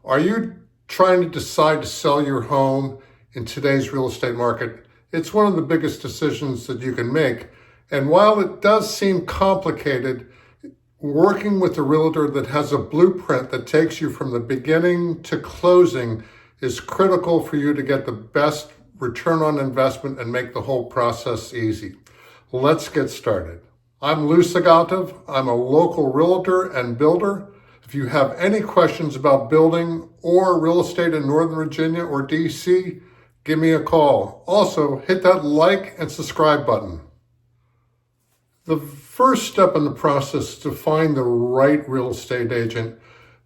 Are you trying to decide to sell your home in today's real estate market? It's one of the biggest decisions that you can make. And while it does seem complicated, working with a realtor that has a blueprint that takes you from the beginning to closing is critical for you to get the best return on investment and make the whole process easy. Let's get started. I'm lousagatov. I'm a local realtor and builder. If you have any questions about building or real estate in Northern Virginia or DC, give me a call. Also, hit that like and subscribe button. The first step in the process is to find the right real estate agent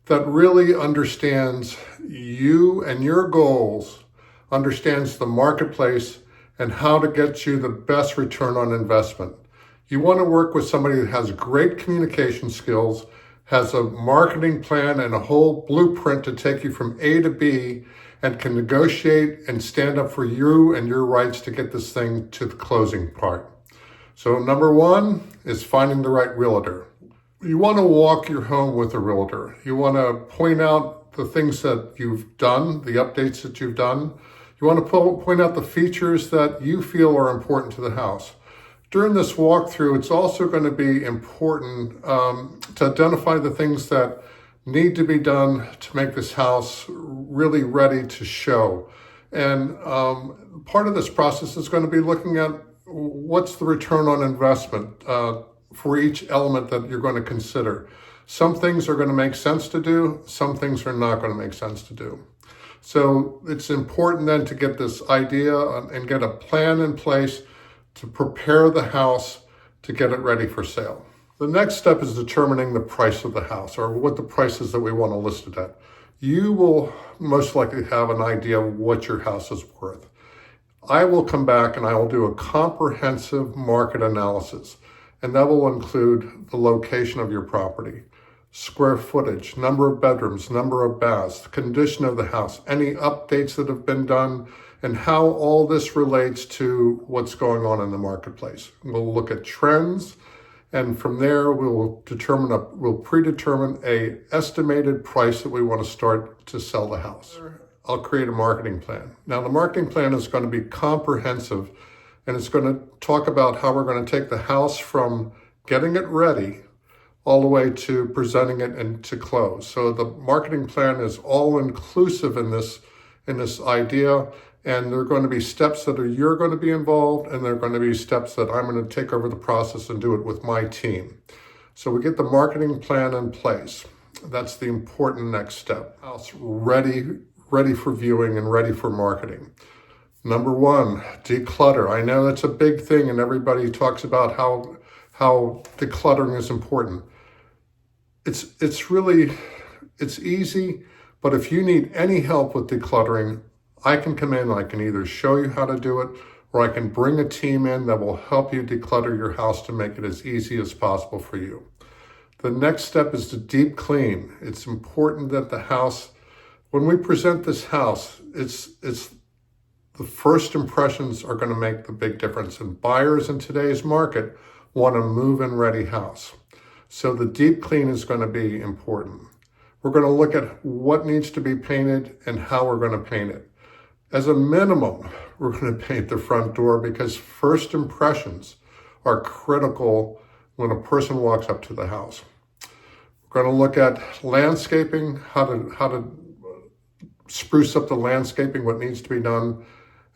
that really understands you and your goals, understands the marketplace, and how to get you the best return on investment. You want to work with somebody that has great communication skills, has a marketing plan and a whole blueprint to take you from A to B, and can negotiate and stand up for you and your rights to get this thing to the closing part. So number one is finding the right realtor. You want to walk your home with a realtor. You want to point out the things that you've done, the updates that you've done. You want to point out the features that you feel are important to the house. During this walkthrough, it's also going to be important to identify the things that need to be done to make this house really ready to show. And part of this process is going to be looking at what's the return on investment for each element that you're going to consider. Some things are going to make sense to do, some things are not going to make sense to do. So it's important then to get this idea and get a plan in place to prepare the house to get it ready for sale. The next step is determining the price of the house, or what the price is that we want to list it at. You will most likely have an idea of what your house is worth. I will come back and I will do a comprehensive market analysis, and that will include the location of your property, square footage, number of bedrooms, number of baths, condition of the house, any updates that have been done, and how all this relates to what's going on in the marketplace. We'll look at trends, and from there we'll predetermine a estimated price that we want to start to sell the house. I'll create a marketing plan. Now the marketing plan is going to be comprehensive, and it's going to talk about how we're going to take the house from getting it ready all the way to presenting it and to close. So the marketing plan is all inclusive in this idea. And there are going to be steps that you're going to be involved, and there are going to be steps that I'm going to take over the process and do it with my team. So we get the marketing plan in place. That's the important next step. House ready for viewing and ready for marketing. Number one, declutter. I know that's a big thing, and everybody talks about how decluttering is important. It's easy, but if you need any help with decluttering, I can come in, I can either show you how to do it, or I can bring a team in that will help you declutter your house to make it as easy as possible for you. The next step is to deep clean. It's important that the house, when we present this house, it's the first impressions are going to make the big difference. And buyers in today's market want a move-in ready house. So the deep clean is going to be important. We're going to look at what needs to be painted and how we're going to paint it. As a minimum, we're going to paint the front door because first impressions are critical when a person walks up to the house. We're going to look at landscaping, how to spruce up the landscaping, what needs to be done.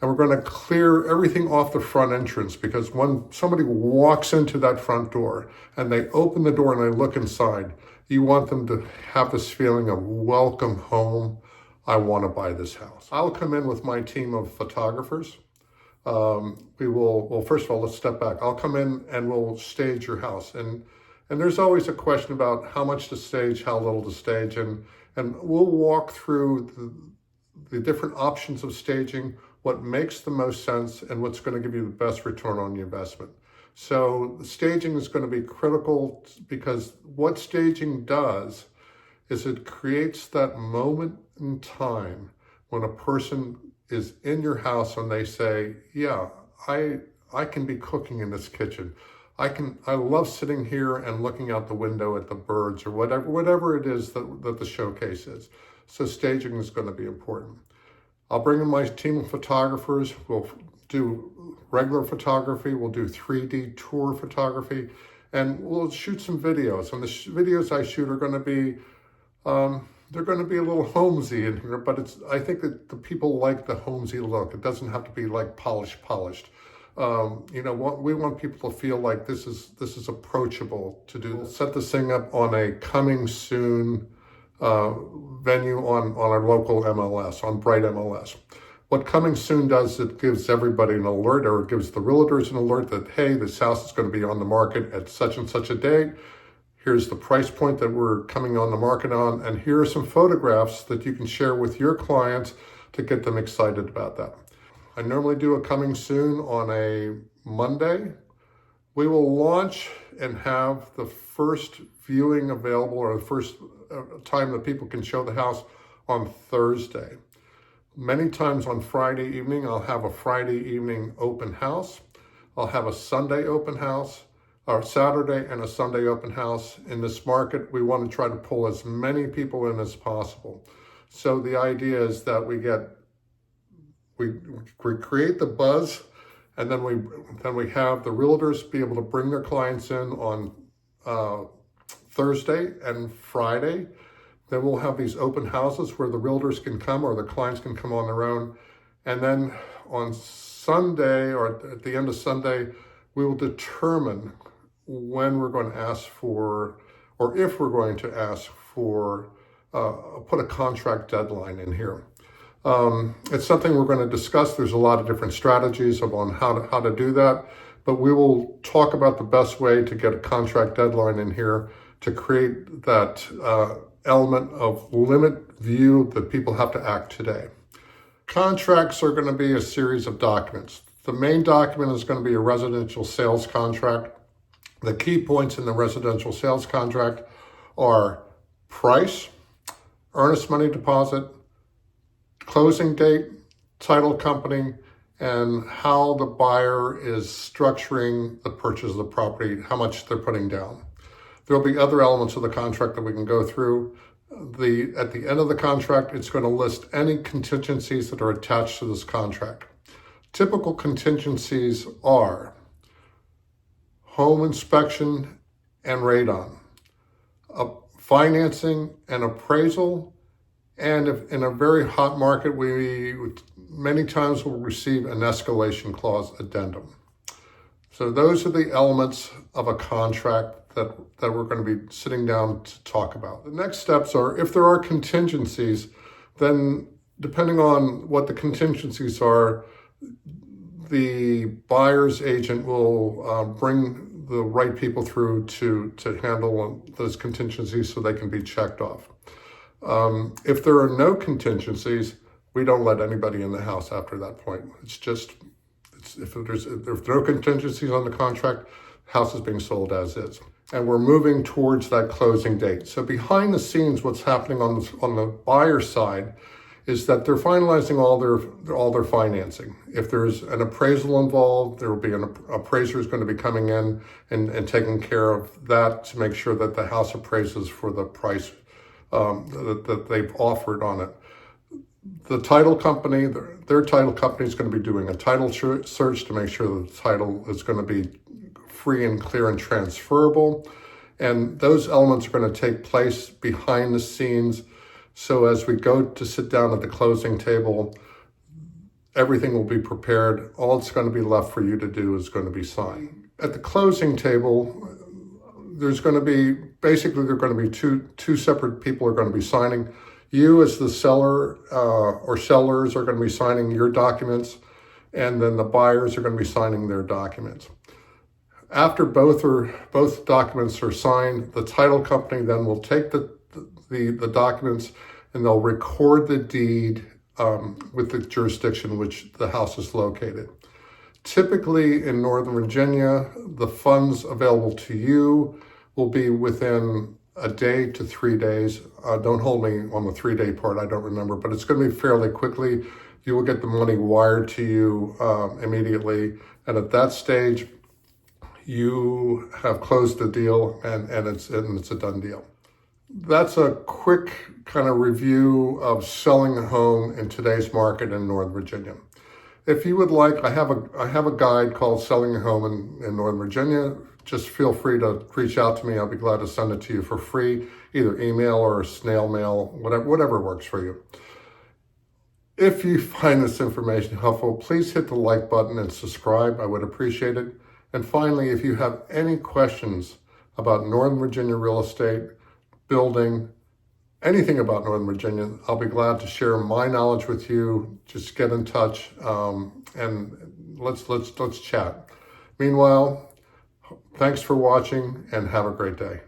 And we're going to clear everything off the front entrance, because when somebody walks into that front door and they open the door and they look inside, you want them to have this feeling of welcome home. I want to buy this house. I'll come in with my team of photographers. First of all, let's step back. I'll come in and we'll stage your house. And there's always a question about how much to stage, how little to stage. And we'll walk through the different options of staging, what makes the most sense, and what's going to give you the best return on your investment. So the staging is going to be critical, because what staging does is it creates that moment in time when a person is in your house and they say, yeah, I can be cooking in this kitchen. I love sitting here and looking out the window at the birds, or whatever it is that the showcase is. So staging is going to be important. I'll bring in my team of photographers. We'll do regular photography. We'll do 3D tour photography, and we'll shoot some videos. And the videos I shoot are going to be, they're going to be a little homesy in here, but I think that the people like the homesy look. It doesn't have to be like polished. We want people to feel like this is approachable to do. We'll set this thing up on a coming soon venue on our local MLS, on Bright MLS. What coming soon does, it gives everybody an alert, or it gives the realtors an alert that, hey, this house is going to be on the market at such and such a date. Here's the price point that we're coming on the market on, and here are some photographs that you can share with your clients to get them excited about that. I normally do a coming soon on a Monday. We will launch and have the first viewing available, or the first time that people can show the house, on Thursday. Many times on Friday evening, I'll have a Friday evening open house. I'll have a Sunday open house, or Saturday and a Sunday open house. In this market, we want to try to pull as many people in as possible. So the idea is that we create the buzz, and then we have the realtors be able to bring their clients in on Thursday and Friday. Then we'll have these open houses where the realtors can come, or the clients can come on their own. And then on Sunday, or at the end of Sunday, we will determine when we're going to ask for, or if we're going to ask for, put a contract deadline in here. It's something we're going to discuss. There's a lot of different strategies on how to do that, but we will talk about the best way to get a contract deadline in here to create that element of limit view that people have to act today. Contracts are going to be a series of documents. The main document is going to be a residential sales contract. The key points in the residential sales contract are price, earnest money deposit, closing date, title company, and how the buyer is structuring the purchase of the property, how much they're putting down. There'll be other elements of the contract that we can go through. At the end of the contract, it's going to list any contingencies that are attached to this contract. Typical contingencies are home inspection and radon, financing and appraisal, and if in a very hot market, we many times will receive an escalation clause addendum. So those are the elements of a contract that we're going to be sitting down to talk about. The next steps are, if there are contingencies, then depending on what the contingencies are, the buyer's agent will bring the right people through to handle those contingencies so they can be checked off. If there are no contingencies, we don't let anybody in the house after that point. If there are no contingencies on the contract, house is being sold as is. And we're moving towards that closing date. So behind the scenes, what's happening on the buyer side is that they're finalizing all their financing. If there's an appraisal involved, there will be an appraiser who's going to be coming in and taking care of that to make sure that the house appraises for the price that they've offered on it. The title company, their title company is going to be doing a title search to make sure that the title is going to be free and clear and transferable. And those elements are going to take place behind the scenes. So as we go to sit down at the closing table, everything will be prepared. All it's going to be left for you to do is going to be sign. At the closing table, there's going to be, basically there are going to be two separate people are going to be signing. You as the seller or sellers are going to be signing your documents, and then the buyers are going to be signing their documents. After both documents are signed, the title company then will take the documents and they'll record the deed with the jurisdiction which the house is located. Typically in Northern Virginia, the funds available to you will be within a day to 3 days. Don't hold me on the 3-day part, I don't remember, but it's going to be fairly quickly. You will get the money wired to you immediately. And at that stage, you have closed the deal and it's a done deal. that's a quick kind of review of selling a home in today's market in Northern Virginia. If you would like, I have a guide called Selling a Home in Northern Virginia. Just feel free to reach out to me. I'll be glad to send it to you for free, either email or snail mail, whatever works for you. If you find this information helpful, please hit the like button and subscribe. I would appreciate it. And finally, if you have any questions about Northern Virginia real estate, building, anything about Northern Virginia, I'll be glad to share my knowledge with you. Just get in touch and let's chat. Meanwhile, thanks for watching and have a great day.